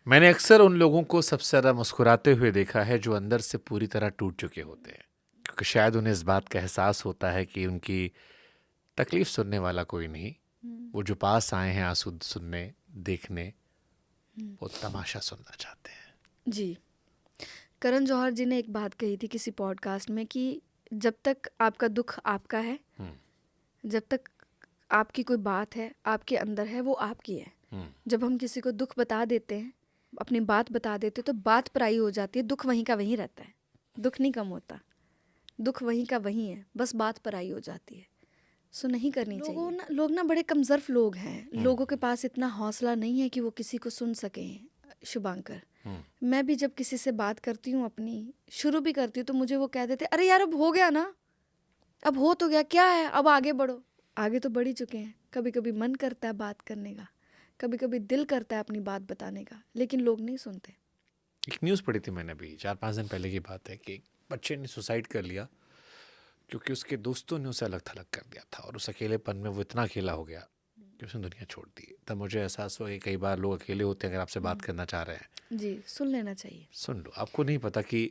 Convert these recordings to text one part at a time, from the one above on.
मैंने अक्सर उन लोगों को सबसे ज़्यादा मुस्कुराते हुए देखा है जो अंदर से पूरी तरह टूट चुके होते हैं, क्योंकि शायद उन्हें इस बात का एहसास होता है कि उनकी तकलीफ सुनने वाला कोई नहीं। हम्म, वो जो पास आए हैं आंसू सुनने, देखने, हम्म। वो तमाशा सुनना चाहते हैं। जी। करण जौहर जी ने एक बात कही थी किसी पॉडकास्ट में कि जब तक आपका दुख आपका है, हम्म, जब तक आपकी कोई बात है आपके अंदर है, वो आपकी है। हम्म, जब हम किसी को दुख बता देते हैं, अपनी बात बता देते हैं, तो बात पराई हो जाती है, दुख वहीं का वहीं रहता है। दुख नहीं कम होता, दुख वहीं का वहीं है, बस बात पराई हो जाती है। सो नहीं करनी चाहिए। लोग ना बड़े कमज़र्फ लोग हैं, लोगों के पास इतना हौसला नहीं है कि वो किसी को सुन सकें। शुभांकर, हम्म। मैं भी जब किसी से बात करती हूँ, अपनी शुरू भी करती हूँ, तो मुझे वो कह देते, अरे यार अब हो गया ना, अब हो तो गया, क्या है, अब आगे बढ़ो। आगे तो बढ़ ही चुके हैं। कभी कभी मन करता है बात करने का, कभी कभी दिल करता है अपनी बात बताने का, लेकिन लोग नहीं सुनते। एक न्यूज़ पढ़ी थी मैंने अभी 4-5 दिन पहले की बात है कि एक बच्चे ने सुसाइड कर लिया क्योंकि उसके दोस्तों ने उसे अलग थलग कर दिया था, और उस अकेलेपन में वो इतना अकेला हो गया कि उसने दुनिया छोड़ दी। तब मुझे एहसास हुआ कि कई बार लोग अकेले होते हैं, अगर आपसे बात करना चाह रहे हैं, जी, सुन लेना चाहिए। सुन लो। आपको नहीं पता कि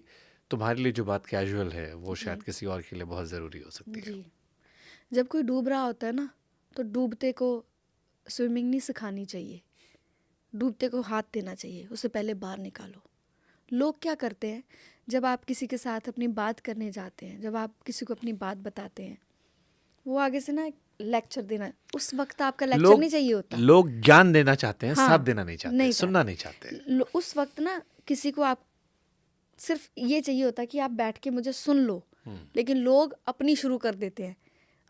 तुम्हारे लिए जो बात कैजुअल है वो जी शायद किसी और के लिए बहुत ज़रूरी हो सकती है। जी। जब कोई डूब रहा होता है ना, तो डूबते को स्विमिंग नहीं सिखानी चाहिए, डूबते को हाथ देना चाहिए, उससे पहले बाहर निकालो। लोग क्या करते हैं, जब आप किसी के साथ अपनी बात करने जाते हैं, जब आप किसी को अपनी बात बताते हैं, वो आगे से ना लेक्चर देना, उस वक्त आपका लेक्चर लोग नहीं चाहिए होता। लोग ज्ञान देना चाहते हैं, साथ हाँ, देना नहीं चाहते, नहीं सुनना चाहते। नहीं चाहते। उस वक्त ना किसी को आप सिर्फ ये चाहिए होता है कि आप बैठ के मुझे सुन लो, लेकिन लोग अपनी शुरू कर देते हैं,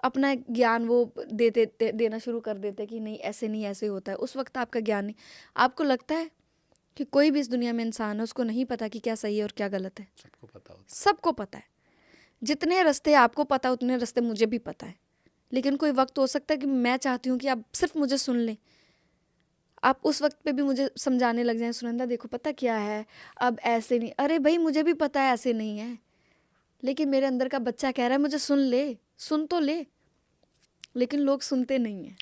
अपना ज्ञान वो देना शुरू कर देते हैं कि नहीं ऐसे नहीं, ऐसे होता है। उस वक्त आपका ज्ञान नहीं, आपको लगता है कि कोई भी इस दुनिया में इंसान है, उसको नहीं पता कि क्या सही है और क्या गलत है। सबको पता होता सबको पता है। जितने रास्ते आपको पता है, उतने रास्ते मुझे भी पता है। लेकिन कोई वक्त हो सकता है कि मैं चाहती हूँ कि आप सिर्फ मुझे सुन लें, आप उस वक्त पे भी मुझे समझाने लग जाएं, सुनंदा देखो पता क्या है, अब ऐसे नहीं। अरे भाई, मुझे भी पता है ऐसे नहीं है, लेकिन मेरे अंदर का बच्चा कह रहा है मुझे सुन ले, सुन तो ले। लेकिन लोग सुनते नहीं हैं।